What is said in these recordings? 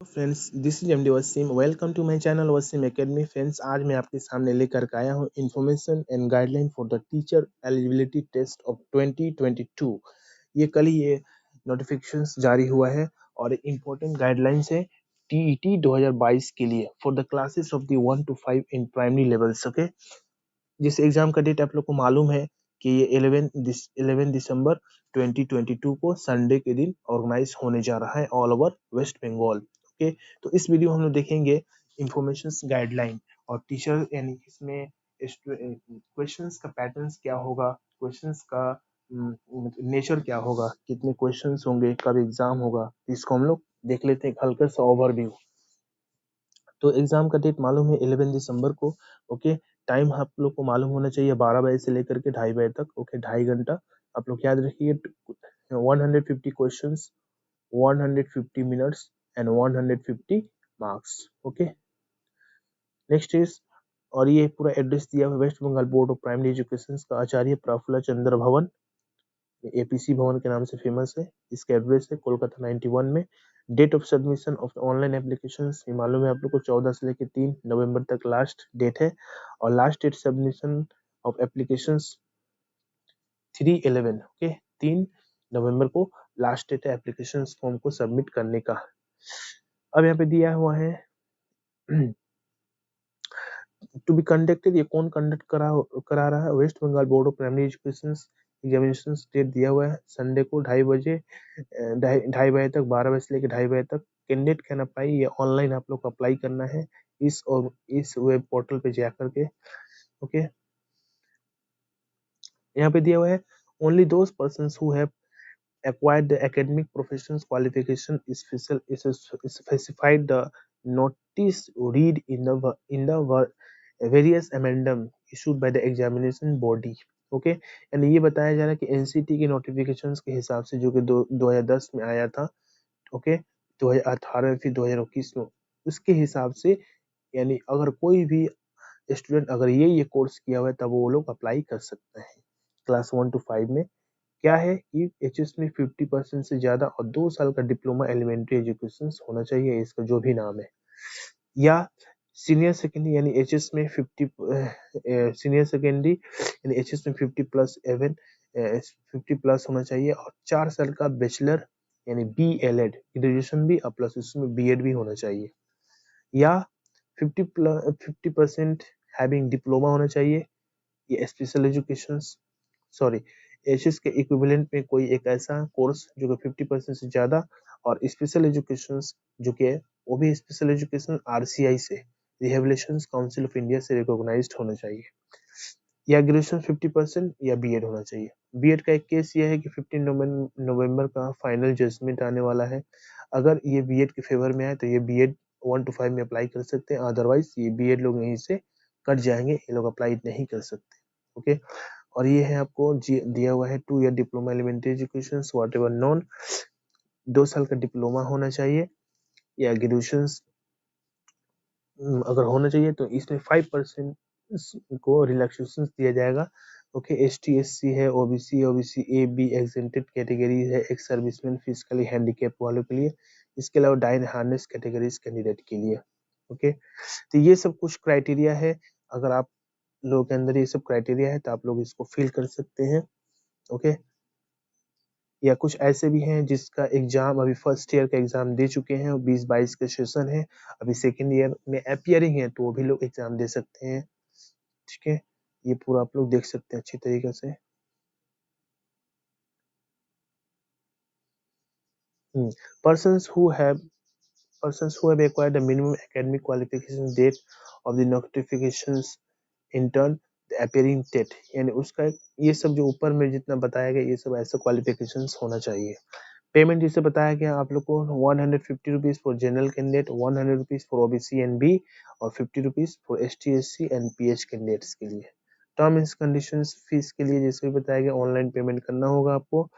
Friends, this is MD Wasim. Welcome to my channel Wasim academy. Friends, आज मैं आपके सामने लेकर के आया हूँ information and guideline for the teacher eligibility test of 2022। ये कल ही ये नोटिफिकेशंस जारी हुआ है और इम्पोर्टेंट गाइडलाइंस है टीईटी 2022 के लिए for the classes of the 1 to 5 in primary levels. Okay, जिस एग्जाम का डेट आप लोग को मालूम है कि ये 11 दिसंबर 2022 को संडे के दिन ऑर्गेनाइज होने जा रहा है all over West Bengal. Okay, तो इस वीडियो में हम लोग देखेंगे इंफॉर्मेशन गाइडलाइन और टीचर यानी इसमें क्वेश्चंस का पैटर्न्स क्या होगा, क्वेश्चंस का नेचर क्या होगा, कितने क्वेश्चंस होंगे, कब एग्जाम होगा, इसको हम लोग देख लेते हैं हल्का सा ओवरव्यू। तो एग्जाम का डेट मालूम है 11 दिसंबर को। ओके, टाइम आप लोग को मालूम होना चाहिए 12 बजे से लेकर के 2:30 बजे तक। ओके, 2.5 घंटा आप लोग याद रखिए। 150 questions, 150 minutes and 150 marks. Okay, next is, और ये पूरा एड्रेस दिया हुआ West Bengal board of primary education का आचार्य प्रफुल्ल चंद्र भवन, एपीसी भवन के नाम से फेमस है। इसका एड्रेस है कोलकाता 91 में। Date of submission of online application मालूम है आप लोग को 14 से लेकर 3 नवंबर तक लास्ट डेट है और last date submission of application 3/11। Okay, 3 नवंबर को लास्ट डेट है एप्लीकेशन फॉर्म को सबमिट करने का। अब यहाँ पे दिया हुआ है टू बी कंडक्टेड, ये कौन कंडक्ट करा रहा है? West Bengal board of primary education examination date दिया हुआ है संडे को 2:30 बजे, 2:30 बजे तक, 12 बजे से लेकर 2:30 बजे तक। कैंडिडेट कैन अप्लाई, ये ऑनलाइन आप लोग को अप्लाई करना है इस वेब पोर्टल पे जाकर के। ओके, यहाँ पे दिया हुआ है only those persons who have acquired the academic professions qualification specified the notice read in the various addendum issued by the examination body। Okay, यानी ये बताया जा रहा है कि एनसीटी के नोटिफिकेशंस के हिसाब से जो कि 2010 में आया था। ओके, 2018 फिर 2021 में, उसके हिसाब से यानी अगर कोई भी स्टूडेंट अगर ये कोर्स किया हुआ है तब वो लोग अप्लाई कर सकते हैं क्लास 1 to 5 में। क्या है कि एचएस में 50% से ज्यादा और 2 साल का डिप्लोमा एलिमेंट्री एजुकेशन होना चाहिए, इसका जो भी नाम है, या सीनियर सेकेंडरी यानी एचएस में 50 सीनियर सेकेंडरी यानी एचएस में 50 प्लस होना चाहिए और 4 साल का बैचलर यानी बीएलएड ग्रेजुएशन भी और प्लस उसमें बीएड भी होना चाहिए, या 50% हैविंग डिप्लोमा होना चाहिए, ये स्पेशल एजुकेशन सॉरी एचएस के इक्विवेलेंट में कोई एक ऐसा कोर्स जो कि 50% से ज्यादा और स्पेशल एजुकेशन जो कि वो भी स्पेशल एजुकेशन आरसीआई से, रिहेबिलिटेशन काउंसिल ऑफ इंडिया से रिकॉग्नाइज्ड होना चाहिए, या ग्रेजुएशन 50% या बीएड होना चाहिए। बीएड का एक केस ये है कि 15 नवंबर का फाइनल जजमेंट आने वाला है। अगर ये बीएड के फेवर में आए तो ये बीएड 1 to 5 में अप्लाई कर सकते हैं, अदरवाइज ये बीएड लोग यहीं से कट जाएंगे, ये लोग अप्लाई नहीं कर सकते। ओके, और ये है आपको दिया हुआ है 2 year diploma elementary education whatever known, 2 साल का डिप्लोमा होना चाहिए या ग्रेजुएशन अगर होना चाहिए तो इसमें 5% को रिलैक्सेशन दिया जाएगा। ओके, एसटी एससी है, OBC A B exempted category है, एक्स सर्विसमैन, फिजिकली हैंडीकैप वालों के लिए, इसके अलावा डाइन हार्नेस कैटेगरीज कैंडिडेट के लिए। ओके, तो ये सब कुछ क्राइटेरिया है। अगर आप लोगों के अंदर ये सब क्राइटेरिया है तो आप लोग इसको फिल कर सकते हैं। ओके, या कुछ ऐसे भी हैं जिसका एग्जाम अभी फर्स्ट ईयर का एग्जाम दे चुके हैं और 20-22 का सेशन है, अभी सेकेंड ईयर में अपियरिंग है तो वो भी लोग एग्जाम दे सकते हैं। ठीक है, ये पूरा आप लोग देख सकते हैं अच्छी तरीके से। persons who have acquired the minimum academic qualification date of the notifications in turn the appearing date, यानी उसका ये सब जो ऊपर में जितना बताया गया ये सब ऐसा क्वालिफिकेशंस होना चाहिए। पेमेंट जिसे बताया गया आप लोग को 150 rupees for general candidate, 100 rupees for OBC and B और 50 rupees for ST SC and PH candidates के लिए। टर्म एंड कंडीशंस फीस के लिए जैसे भी बताया गया ऑनलाइन पेमेंट करना होगा आपको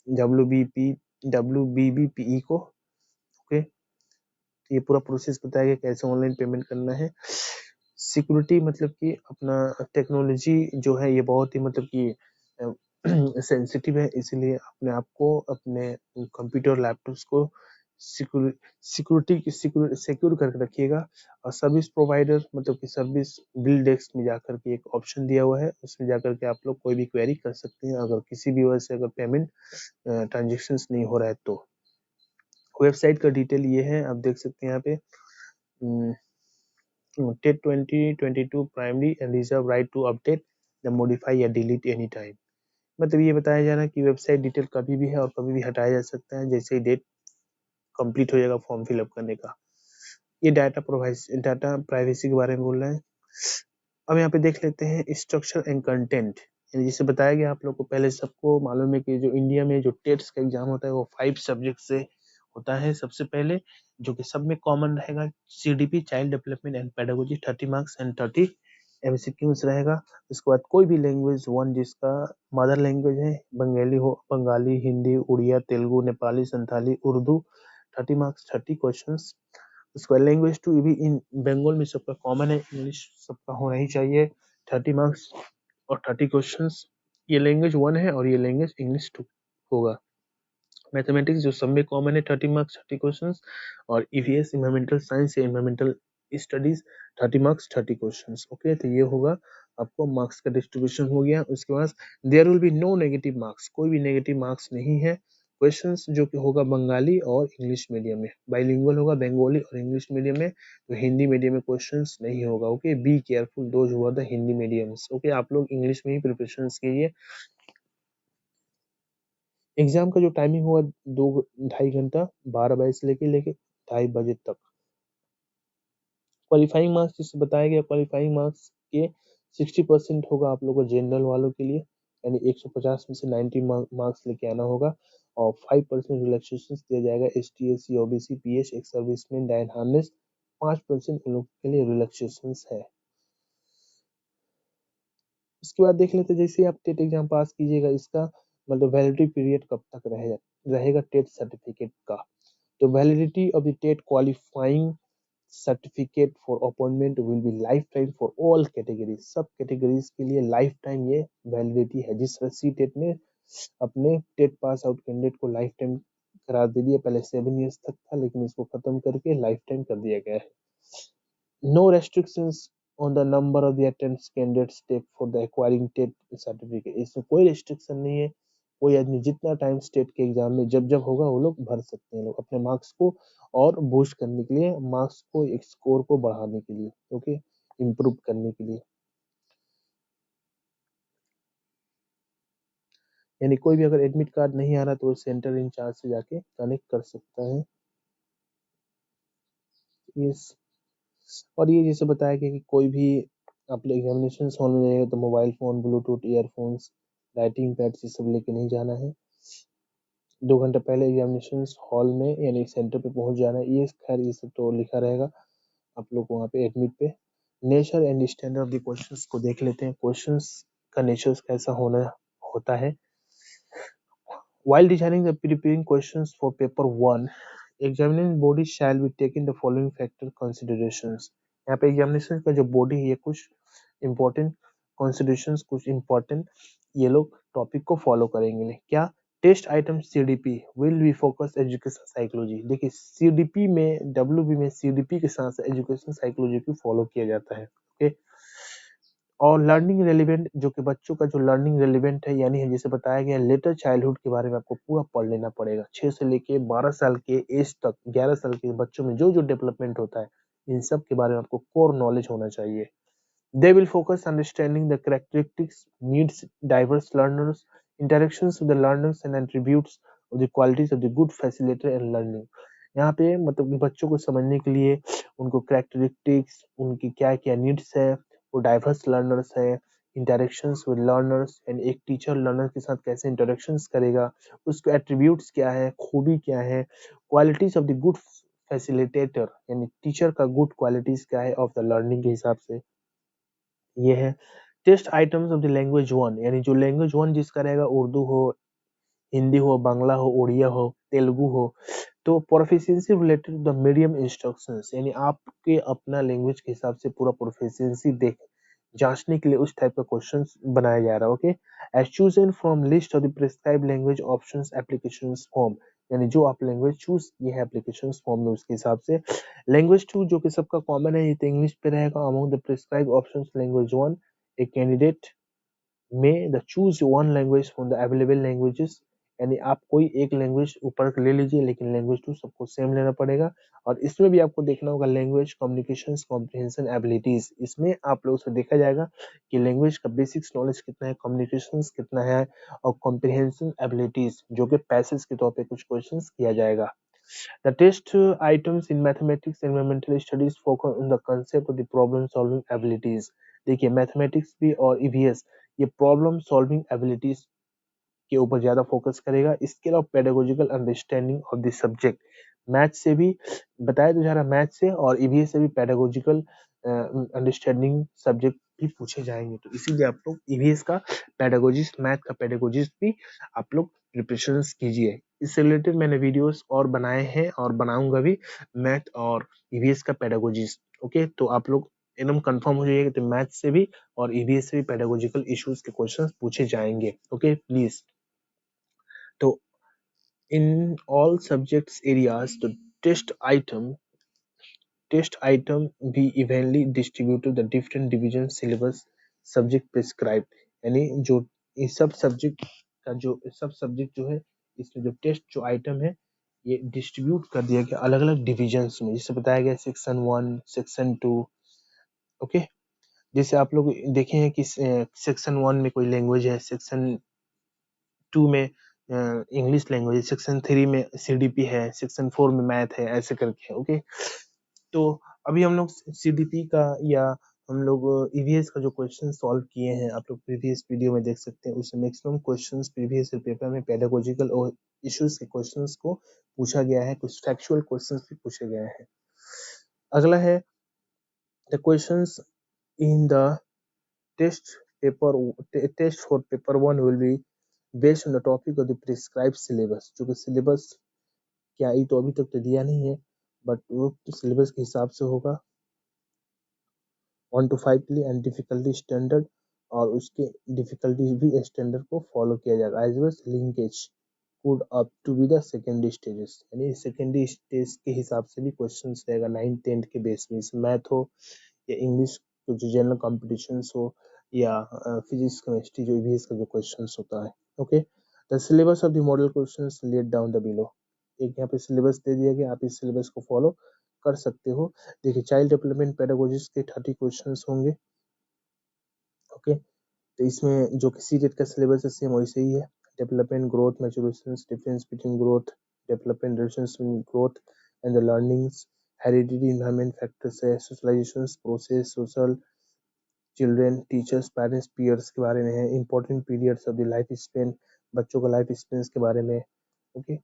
WBBPE को। ओके, ये पूरा प्रोसेस बताया गया कैसे ऑनलाइन पेमेंट करना है। सिक्योरिटी मतलब कि अपना टेक्नोलॉजी जो है ये बहुत ही मतलब कि सेंसिटिव है, इसलिए अपने आप को अपने कंप्यूटर लैपटॉप्स को सिक्योर करके रखिएगा। और सर्विस प्रोवाइडर मतलब कि सर्विस बिल डेस्क में जाकर के एक ऑप्शन दिया हुआ है, उसमें जाकर के आप लोग कोई भी क्वेरी कर सकते हैं अगर किसी भी वजह से अगर पेमेंट ट्रांजेक्शन्स नहीं हो रहा है तो। वेबसाइट का डिटेल ये है, आप देख सकते हैं यहाँ पे TET 2022 primary and reserve right to update the modify या डिलीट एनी टाइम। मतलब ये बताया जा रहा है कि वेबसाइट डिटेल कभी भी है और कभी भी हटाया जा सकता है जैसे ही डेट कंप्लीट हो जाएगा फॉर्म फिलअप करने का। ये डाटा प्राइवेसी के बारे में बोल रहे हैं। अब यहाँ पे देख लेते हैं स्ट्रक्चर एंड कंटेंट। जिसे बताया गया आप लोग को पहले सबको मालूम है कि जो इंडिया में जो टेट्स का एग्जाम होता है वो 5 सब्जेक्ट से होता है। सबसे पहले जो कि सब में कॉमन रहेगा CDP child development and pedagogy 30 marks and 30 MCQs रहेगा। उसके बाद कोई भी लैंग्वेज वन जिसका मदर लैंग्वेज है, बंगाली, हिंदी, उड़िया, तेलुगु, नेपाली, संथाली, उर्दू 30 मार्क्स 30 क्वेश्चंस। उसके बाद लैंग्वेज टू भी इन बंगाल में सबका कॉमन है, इंग्लिश सबका होना ही चाहिए 30 मार्क्स और 30 क्वेश्चंस। ये लैंग्वेज वन है और ये लैंग्वेज इंग्लिश टू होगा। मैथमेटिक्स जो सब में कॉमन है 30 मार्क्स 30 क्वेश्चंस और EVS इन्वायरमेंटल साइंस या environmental studies 30 marks 30 questions. Okay, तो ये होगा आपको मार्क्स का डिस्ट्रीब्यूशन हो गया। उसके बाद there will be no negative marks, कोई भी नेगेटिव मार्क्स नहीं है। क्वेश्चंस जो कि होगा बंगाली और इंग्लिश मीडियम में, बाइलिंगुअल होगा बंगाली और इंग्लिश मीडियम में, तो हिंदी मीडियम में क्वेश्चंस नहीं होगा। Okay, be careful those who are the Hindi mediums. Okay, आप लोग इंग्लिश में ही प्रिपरेशंस कीजिए। एग्जाम का जो टाइमिंग हुआ 2-2.5 घंटा 12 बजे से लेके 2:30 बजे तक। क्वालिफाइंग मार्क्स जिससे बताया गया, क्वालिफाइंग मार्क्स के 60% होगा आप लोगों को जनरल वालों के लिए, यानी 150 में से 90 मार्क्स लेके आना होगा और 5% रिलैक्सेशन दिया जाएगा ST SC OBC PH ex serviceman डायन हार्नेस 5% इन लोग के लिए रिलैक्सेशन है। इसके बाद देख लेते जैसे आप टेट एग्जाम पास कीजिएगा इसका मतलब वैलिडिटी पीरियड कब तक रहेगा टेट सर्टिफिकेट का। तो validity of the TET qualifying certificate for appointment will be life time for all categories, सब कैटेगरीज के लिए लाइफ टाइम ये वैलिडिटी है। जिस तरह सी टेट ने अपने टेट पास आउट कैंडिडेट को लाइफ टाइम करार दे दिया, पहले 7 ईयर्स तक था लेकिन इसको खत्म करके लाइफ टाइम कर दिया गया है। No restrictions on the number of the attempts candidates take for the acquiring TET certificate, इसमें कोई restriction नहीं है। कोई आदमी जितना टाइम स्टेट के एग्जाम में जब जब होगा वो लोग भर सकते हैं, लोग अपने मार्क्स को और बूस्ट करने के लिए, मार्क्स को एक स्कोर को बढ़ाने के लिए, ओके, इम्प्रूव करने के लिए। यानी कोई भी अगर एडमिट कार्ड नहीं आ रहा तो सेंटर इंचार्ज से जाके कनेक्ट कर सकता है। यस, और ये जैसे बताया गया कि कोई भी आप एग्जामिनेशन हॉल में जाएगा तो mobile phone, Bluetooth earphones, writing pad ये सब लेके नहीं जाना है। 2 घंटा पहले एग्जामिनेशन हॉल में यानी सेंटर पे पहुंच जाना है। ये खैर ये सब तो लिखा रहेगा आप लोग वहाँ पे एडमिट पे। Nature and standard of the questions को देख लेते हैं, क्वेश्चंस का नेचर कैसा होना होता है। While designing the preparing questions for paper 1, examining body shall be taken the following factor considerations। यहाँ पे एग्जामिनेशन का जो बॉडी है ये कुछ important considerations, कुछ important ये लोग टॉपिक को फॉलो करेंगे। क्या? Test item CDP will be focus education psychology. देखिए CDP में WB में CDP के साथ एजुकेशन साइकोलॉजी को फॉलो किया जाता है। ओके, और लर्निंग रेलिवेंट जो कि बच्चों का जो लर्निंग रेलिवेंट है, यानी जैसे बताया गया लेटर चाइल्डहुड के बारे में आपको पूरा पढ़ लेना पड़ेगा। 6 से लेके 12 साल के एज तक, 11 साल के बच्चों में जो जो डेवलपमेंट होता है इन सब के बारे में आपको कोर नॉलेज होना चाहिए। They will focus understanding the characteristics needs diverse learners, interactions with the learners and attributes of the qualities of the good facilitator and learning. यहाँ पे मतलब कि बच्चों को समझने के लिए उनको कैरेक्टरिस्टिक्स, उनकी क्या क्या नीड्स है, वो डाइवर्स लर्नर्स है, इंटरेक्शंस विद लर्नर्स एंड एक टीचर लर्नर के साथ कैसे इंटरेक्शंस करेगा, उसके एट्रीब्यूट्स क्या है, खूबी क्या है, qualities of the good facilitator यानी टीचर का गुड क्वालिटीज क्या है ऑफ द लर्निंग के हिसाब से ये है। Test items of the language one, यानी जो लैंग्वेज वन जिसका रहेगा, उर्दू हो, हिंदी हो, बांग्ला हो, उड़िया हो, तेलुगु हो, तो proficiency related the medium instructions, यानी आपके अपना लैंग्वेज के हिसाब से पूरा प्रोफिशिएंसी देख जांचने के लिए उस टाइप का क्वेश्चंस बनाया जा रहा है। Okay, as chosen from list of the prescribed language options applications form, यानी जो आप लैंग्वेज चूज किए हैं एप्लीकेशन फॉर्म में उसके हिसाब से। लैंग्वेज 2 जो कि सबका कॉमन है, ये तो इंग्लिश पे रहेगा। Among the prescribe options language 1, a candidate may the choose one language from the available languages, यानी आप कोई एक लैंग्वेज ऊपर ले लीजिए, लेकिन लैंग्वेज 2 सबको सेम लेना पड़ेगा। और इसमें भी आपको देखना होगा लैंग्वेज कम्युनिकेशन कॉम्प्रिहेंशन एबिलिटीज, इसमें आप लोगों से देखा जाएगा कि लैंग्वेज का बेसिक्स नॉलेज कितना है, कम्युनिकेशन कितना है, और कॉम्प्रिहेंशन एबिलिटीज जो कि पैसेज के तौर पे कुछ क्वेश्चन किया जाएगा। The test items in mathematics, environmental studies focus on the concept of the problem solving abilities। देखिए मैथमेटिक्स भी और ईवीएस ये प्रॉब्लम सॉल्विंग एबिलिटीज के ऊपर ज्यादा फोकस करेगा। इसके अलावा pedagogical understanding of the subject, math से भी बताया तो जा रहा, मैथ से और ईवीएस से भी पेडागोजिकल अंडरस्टैंडिंग सब्जेक्ट भी पूछे जाएंगे। तो इसीलिए आप लोग ईवीएस का पेडागोजिस्ट, मैथ का पेडागोजिस्ट भी आप लोग प्रिपरेशन कीजिए। इससे रिलेटेड मैंने वीडियोस और बनाए हैं और बनाऊंगा भी, मैथ और ईवीएस का पेडागोजिस्ट। ओके, तो आप लोग एकदम कंफर्म हो जाइएगा तो मैथ से भी और ईवीएस से भी पेडागोजिकल इश्यूज के क्वेश्चंस पूछे जाएंगे। Okay please. तो in all subjects areas the test item be evenly distributed the different division syllabus subject prescribed, यानी जो इस सब सब्जेक्ट का जो सब सब्जेक्ट जो है इसमें जो टेस्ट जो आइटम है ये डिस्ट्रीब्यूट कर दिया गया अलग अलग डिविजन्स में, जिससे बताया गया सेक्शन 1 सेक्शन 2। ओके, जैसे आप लोग देखे हैं कि सेक्शन 1 में कोई लैंग्वेज है, सेक्शन 2 में इंग्लिश लैंग्वेज, सेक्शन 3 में सीडीपी है, सेक्शन 4 में मैथ है, ऐसे करके। ओके, तो अभी हम लोग सीडीपी का या हम लोग ईवीएस का जो क्वेश्चन सॉल्व किए हैं आप लोग प्रीवियस वीडियो में देख सकते हैं, उसमें मैक्सिमम क्वेश्चंस प्रीवियस पेपर में पेडागोजिकल और इश्यूज के क्वेश्चंस को पूछा गया है, कुछ फैक्चुअल क्वेश्चंस भी पूछे गए हैं। अगला है the questions in the test paper, test for paper 1 will be based on the topic of the prescribe syllabus, जो कि सिलेबस क्या ये तो अभी तक तो दिया नहीं है, बट वो तो सिलेबस के हिसाब से होगा 1 to 5 के लिए, एंड डिफिकल्टी स्टैंडर्ड, और उसके डिफिकल्टी भी स्टैंडर्ड को फॉलो किया जाएगा। As well linkage could up to be the secondary stages, यानी सेकेंडरी स्टेज के हिसाब से भी क्वेश्चन रहेगा 9th 10th के बेस में, मैथ हो या इंग्लिश जो जनरल कॉम्पिटिशन हो या फिजिक्स केमिस्ट्री जो ईवीएस का जो क्वेश्चन होता है। Okay, the syllabus of the model questions let down the below, एक यहाँ पे सिलेबस दे दिया गया, आप इस सिलेबस को फॉलो कर सकते हो। देखिए चाइल्ड डेवलपमेंट पेडागोजिस के 30 क्वेश्चंस होंगे। ओके, तो इसमें जो कि सीटेट का सिलेबस है सेम वैसे ही है। Development growth maturation, difference between growth development, difference between growth and the learnings, heredity environment factors है, socialization process, social children, teachers, parents, peers के बारे में है, important periods of the life span, बच्चों का लाइफ स्पेन के बारे में। ओके,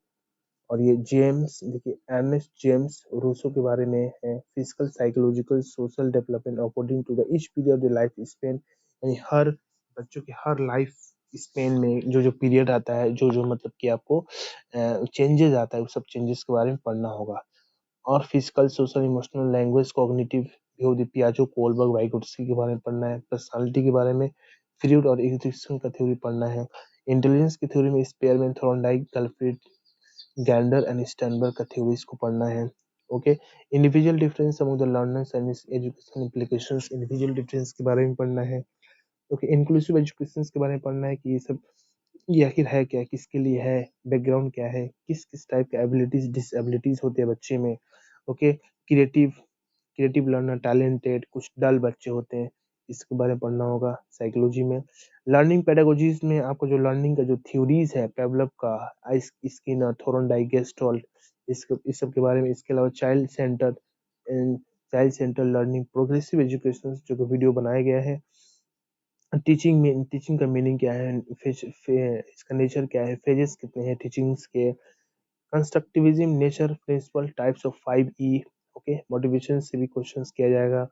और ये जेम्स, देखिए अर्नेस्ट जेम्स रूसो के बारे में है, physical psychological social development according to the each period of life span, यानी हर बच्चों के हर लाइफ स्पेन में जो जो पीरियड आता है, जो जो मतलब कि आपको चेंजेस आता है, उस सब चेंजेस के बारे में पढ़ना होगा। और physical social emotional language cognitive view the पियाजो कोलबर्ग वाइगोट्स्की के बारे में पढ़ना है, पर्सनालिटी के बारे में फ्रूड और एग्जीक्यूशन का थ्योरी पढ़ना है, इंटेलिजेंस की थ्योरी में स्पेयरमैन, थॉर्नडाइक, गलफ्रीड, गैंडर एंड स्टैनबर्ग का थ्योरीज को पढ़ना है। Okay, individual difference among the learners and education implications, individual difference के बारे में पढ़ना है। ओके, इंक्लूसिव एजुकेशन के बारे में पढ़ना है कि ये सब ये आखिर है क्या, किसके लिए है, बैकग्राउंड क्या है, किस किस टाइप के एबिलिटीज डिसएबिलिटीज होते हैं बच्चे में। Okay, creative creative learner, talented, कुछ डल बच्चे होते हैं, इसके बारे में पढ़ना होगा साइकोलॉजी में। लर्निंग पेडागोजीज में आपको जो लर्निंग का जो थ्योरीज है पेवलव का, स्किनर, थोरनडाइक, गेस्टॉल्ट, इस सब के बारे में। इसके अलावा child centre and child centre learning, progressive education जो कि वीडियो बनाया गया है। टीचिंग में टीचिंग का मीनिंग क्या है, इसका नेचर क्या है, फेजेस कितने हैं टीचिंग्स के, constructivism, nature, principle, types of 5E। Okay, motivation से भी क्वेश्चंस किया जाएगा।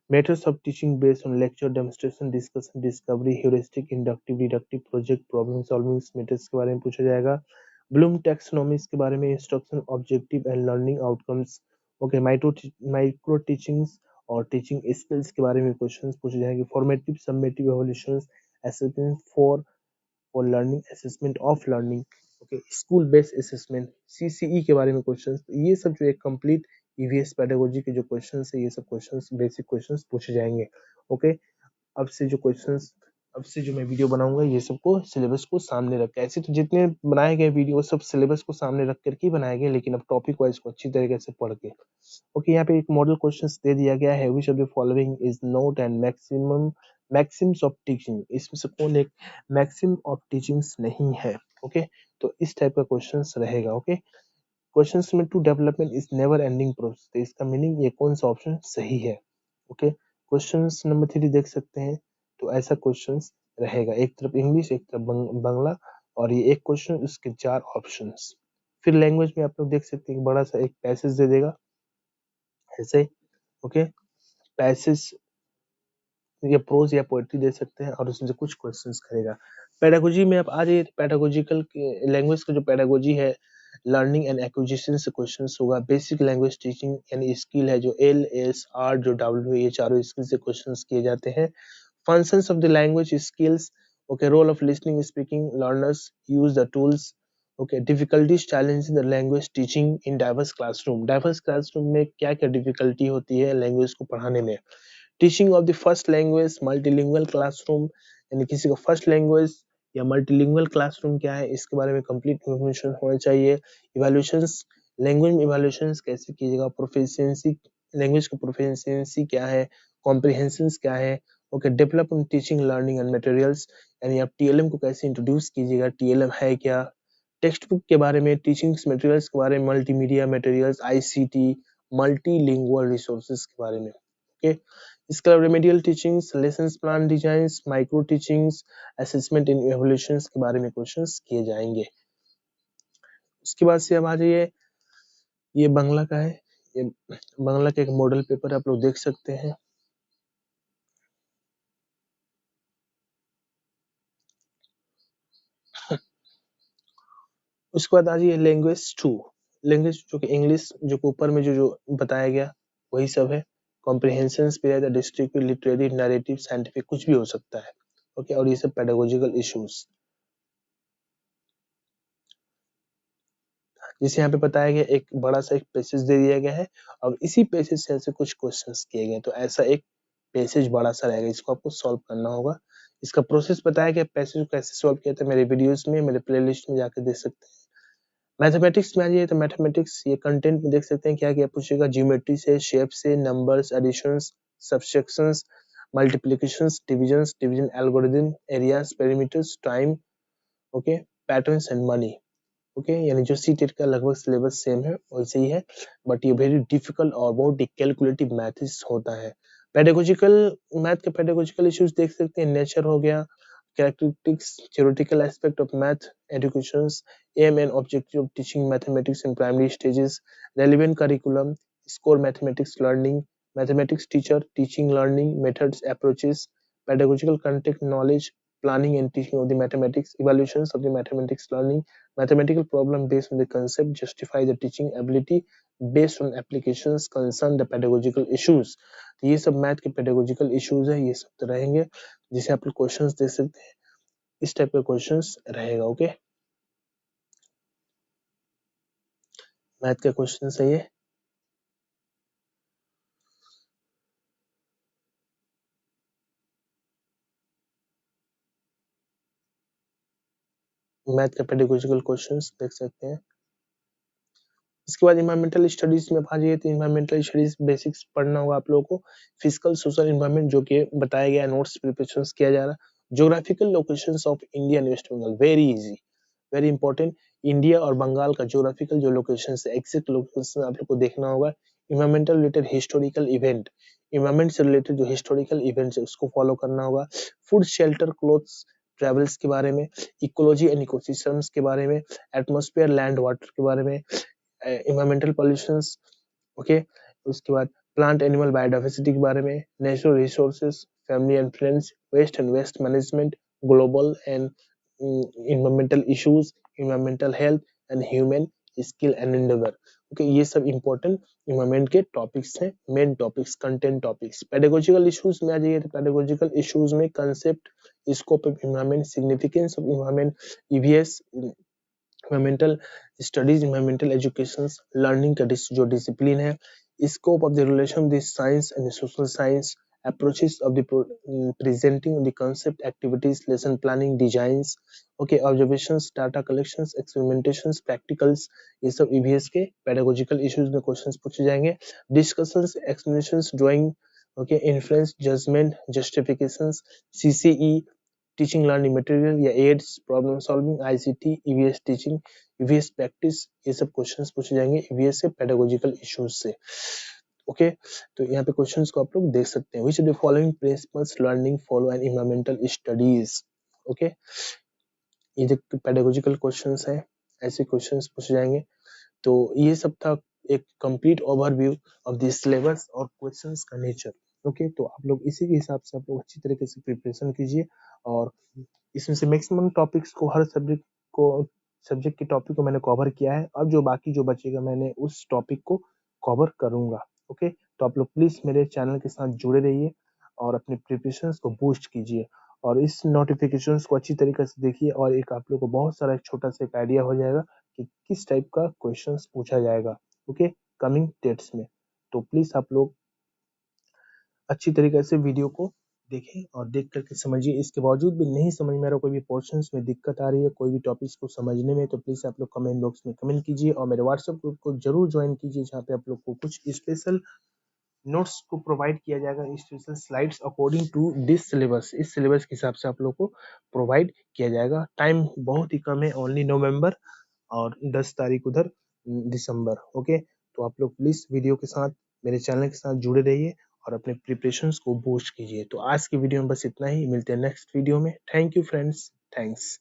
Methods of teaching based on lecture, demonstration, discussion, discovery, heuristic, inductive, deductive, project, problem solving methods के बारे में पूछा जाएगा। ब्लूम टैक्सोनॉमीज के बारे में, instruction, objective and learning outcomes. Okay, micro teachings और टीचिंग स्किल्स के बारे में क्वेश्चंस पूछे जाएंगे। Formative, summative, evolutions, assessment for learning, assessment of learning, okay, school based assessment, CCE के बारे में क्वेश्चंस, ये सब जो एक कंप्लीट ईवीएस पेडागोजी के जो क्वेश्चंस है, ये सब क्वेश्चंस बेसिक क्वेश्चंस पूछे जाएंगे। ओके, अब से जो क्वेश्चंस, अब से जो मैं वीडियो बनाऊंगा ये सबको सिलेबस को सामने रख के, ऐसे तो जितने बनाए गए वीडियो सब सिलेबस को सामने रख करके बनाए गए, लेकिन अब टॉपिक वाइज को अच्छी तरीके से पढ़ के। ओके, यहाँ पे एक मॉडल क्वेश्चंस दे दिया गया है, which of the following is not and Maxim's of teaching, इसमें से कौन एक मैक्सिम ऑफ टीचिंग्स नहीं है। ओके, तो इस टाइप का क्वेश्चंस रहेगा। ओके, क्वेश्चंस में to development is never ending process, तो इसका मीनिंग ये कौन सा ऑप्शन सही है। ओके, क्वेश्चंस नंबर 3 देख सकते हैं, तो ऐसा क्वेश्चंस रहेगा, एक तरफ इंग्लिश एक तरफ बांग्ला, और ये एक क्वेश्चन उसके 4 ऑप्शंस। फिर लैंग्वेज में आप लोग देख सकते हैं बड़ा सा एक पैसेज दे देगा ऐसे। ओके, पैसेज या प्रोज या पोएट्री दे सकते हैं, और उसमें से कुछ क्वेश्चंस करेगा। पेडागोजी में आप आ जाइए, पेडागोजिकल लैंग्वेज का जो पेडागोजी है, लर्निंग एंड एक्विजिशन से क्वेश्चंस होगा। बेसिक लैंग्वेज टीचिंग यानी स्किल है जो एल एस आर जो डब्ल्यू, ये चारों स्किल से क्वेश्चंस किए जाते हैं। Functions of the language skills, okay, role of listening speaking learners use the tools, okay, difficulties challenge in the language teaching in diverse classroom, diverse classroom में क्या क्या डिफिकल्टी होती है लैंग्वेज को पढ़ाने में। Teaching of the first language, multilingual classroom, यानी किसी का फर्स्ट लैंग्वेज या मल्टीलिंगुअल क्लासरूम क्या है इसके बारे में कंप्लीट इन्फॉर्मेशन होना चाहिए। इवैल्यूएशंस, लैंग्वेज में इवैल्यूएशंस कैसे कीजिएगा, प्रोफिशिएंसी, लैंग्वेज का प्रोफिशिएंसी क्या है, कॉम्प्रिहेंशंस क्या है। Okay, develop teaching learning and materials, यानी आप टीएलएम को कैसे इंट्रोड्यूस कीजिएगा, टीएलएम है क्या। टेक्स्ट बुक के बारे में, टीचिंग मटेरियल्स के बारे में, multimedia materials, ICT, multilingual resources के बारे में। ओके, इसके अलावा remedial teachings, lesson plan designs, micro teachings, assessment in evaluations के बारे में क्वेश्चंस किए जाएंगे। उसके बाद से अब आ जाइए, ये बांग्ला का है, ये बांग्ला का एक मॉडल पेपर आप लोग देख सकते हैं। उसके बाद आ जाइए लैंग्वेज 2, लैंग्वेज जो कि इंग्लिश, जो कि ऊपर में जो जो बताया गया वही सब है। कॉम्प्रिहेंशंस पे है, डिस्ट्रिक्ट लिटरेरी नैरेटिव साइंटिफिक कुछ भी हो सकता है। ओके, और ये सब पेडागोजिकल इश्यूज, जिसे यहाँ पे बताया गया, एक बड़ा सा एक पैसेज दे दिया गया है, और इसी पैसेज से ऐसे कुछ क्वेश्चंस किए गए, तो ऐसा एक पैसेज बड़ा सा रहेगा, इसको आपको सॉल्व करना होगा। इसका प्रोसेस बताया गया, पैसेज को कैसे सॉल्व किया था मेरे वीडियोस में, मेरे प्लेलिस्ट में जाकर देख सकते हैं। मैथमेटिक्स में आ जाइए, तो मैथमेटिक्स ये कंटेंट में देख सकते हैं क्या क्या पूछेगा, ज्योमेट्री से, शेप से, numbers, additions, subtractions, multiplications, divisions, division algorithm, areas, perimeters, time, okay, patterns and money. Okay, यानी जो सी टेट का लगभग सिलेबस सेम है वैसे ही है, बट ये वेरी डिफिकल्ट और बहुत कैलकुलेटिव मैथ्स होता है। पेडागोजिकल मैथ के पेडागोजिकल इश्यूज देख सकते हैं, नेचर हो गया, characteristics, theoretical aspect of math educations, aim and objective of teaching mathematics in primary stages, relevant curriculum, score mathematics learning, mathematics teacher, teaching learning methods, approaches, pedagogical content knowledge, planning and teaching of the mathematics, evaluations of the mathematics learning, mathematical problem based on the concept, justify the teaching ability based on applications, concern the pedagogical issues। तो ये सब math के pedagogical issues है, ये सब तो रहेंगे, जिसे आप लोग क्वेश्चंस देख सकते हैं, इस टाइप का क्वेश्चंस रहेगा। ओके, मैथ का क्वेश्चन सही है। मैथ का पेडागोजिकल क्वेश्चंस देख सकते हैं। इसके बाद इन्वायरमेंटल स्टडीज में आ जाइए, तो इन्वायरमेंटल स्टडीज बेसिक्स पढ़ना होगा आप लोगों को। फिजिकल सोशल इन्वायरमेंट जो कि बताया गया, नोट्स प्रिपरेशन किया जा रहा। Geographical locations of India and West Bengal, very easy, very important. India और बंगाल का ज्योग्राफिकल जो लोकेशन है, एग्जैक्ट लोकेशन आप लोग को देखना होगा। Environmental related historical event, environment से रिलेटेड जो हिस्टोरिकल इवेंट्स है उसको फॉलो करना होगा। फूड, शेल्टर, क्लोथ्स, ट्रेवल्स के बारे में, इकोलॉजी एंड इकोसिस्टम्स के बारे में, एटमॉस्फेयर, लैंड, वाटर के बारे में, इन्वायरमेंटल पॉल्यूशंस। ओके, उसके बाद प्लांट एनिमल बायोडाइवर्सिटी के बारे में, natural resources, family and friends, waste management, global and environmental issues, environmental health and human skill and endeavour. Okay, ये सब इंपॉर्टेंट इन्वायरमेंट के टॉपिक्स हैं, main topics, content topics. Pedagogical issues में आ जाइए, तो पेडागोजिकल इश्यूज में concept, scope of environment, significance of environment, EVS, environmental studies, environmental education learning का जो डिसिप्लिन है, scope of the relation the science and social science, approaches of the presenting the concept, activities, lesson planning, designs, okay, observations, data collections, experimentations, practicals, ये सब EVS के pedagogical issues में questions पूछे जाएंगे. Discussions, explanations, drawing, okay, inference, judgment, justifications, CCE, teaching learning material या aids, problem solving, ICT, EVS teaching, EVS practice, ये सब questions पूछे जाएंगे ईवीएस से, पेडागोजिकल इश्यूज से. ओके, तो यहाँ पे क्वेश्चंस को आप लोग देख सकते हैं. Which of the following principles learning follow N environmental studies. Okay, ये जो पेडागोजिकल क्वेश्चंस है, ऐसे क्वेश्चंस पूछे जाएंगे. तो ये सब था एक complete overview of the syllabus और क्वेश्चंस का नेचर. ओके, तो आप लोग इसी के हिसाब से आप लोग अच्छी तरीके से प्रिपरेशन कीजिए और इसमें से मैक्सिमम टॉपिक्स को, हर सब्जेक्ट के टॉपिक को मैंने कवर किया है. अब जो बाकी जो बचेगा मैंने उस टॉपिक को कवर करूंगा. ओके, तो आप लोग प्लीज मेरे चैनल के साथ जुड़े रहिए और अपने प्रिपरेशंस को बूस्ट कीजिए और इस नोटिफिकेशंस को अच्छी तरीके से देखिए और एक आप लोग को बहुत सारा एक छोटा सा एक आइडिया हो जाएगा कि किस टाइप का क्वेश्चंस पूछा जाएगा. ओके, कमिंग डेट्स में. तो प्लीज आप लोग अच्छी तरीके से वीडियो को देखें और देख करके समझिए. इसके बावजूद भी नहीं समझ में आ रहा, कोई भी पोर्शंस में दिक्कत आ रही है, कोई भी टॉपिक्स को समझने में, तो प्लीज आप लोग कमेंट बॉक्स में कमेंट कीजिए और मेरे व्हाट्सएप ग्रुप को जरूर ज्वाइन कीजिए, जहाँ पे आप लोग को कुछ स्पेशल नोट्स को प्रोवाइड किया जाएगा, special slides according to this syllabus. इस सिलेबस के हिसाब से आप लोग को प्रोवाइड किया जाएगा. टाइम बहुत ही कम है, ओनली नवंबर और 10 तारीख उधर दिसंबर. ओके, तो आप लोग प्लीज वीडियो के साथ, मेरे चैनल के साथ जुड़े रहिए और अपने प्रिपरेशंस को बूस्ट कीजिए. तो आज की वीडियो में बस इतना ही, मिलते हैं नेक्स्ट वीडियो में. Thank you friends, thanks.